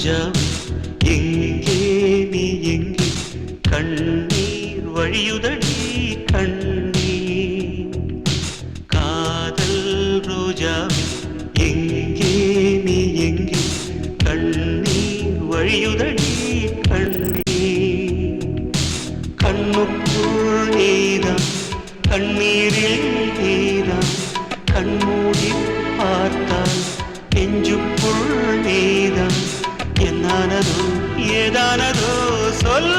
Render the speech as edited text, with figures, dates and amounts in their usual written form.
ரோஜா எங்கே நீ எங்கே கண்ணீர் வழியுதடி கண்ணீர் காதல் ரோஜா எங்கே நீ எங்கே கண்ணீர் வழியுதடி கண்ணீர் கண்ணுக்குள் நீதான் கண்ணீரில் நீதான் கண்மூடி பார்த்தால் நெஞ்சுக்குள் நீதான் என்னானதோ ஏதானதோ சொல்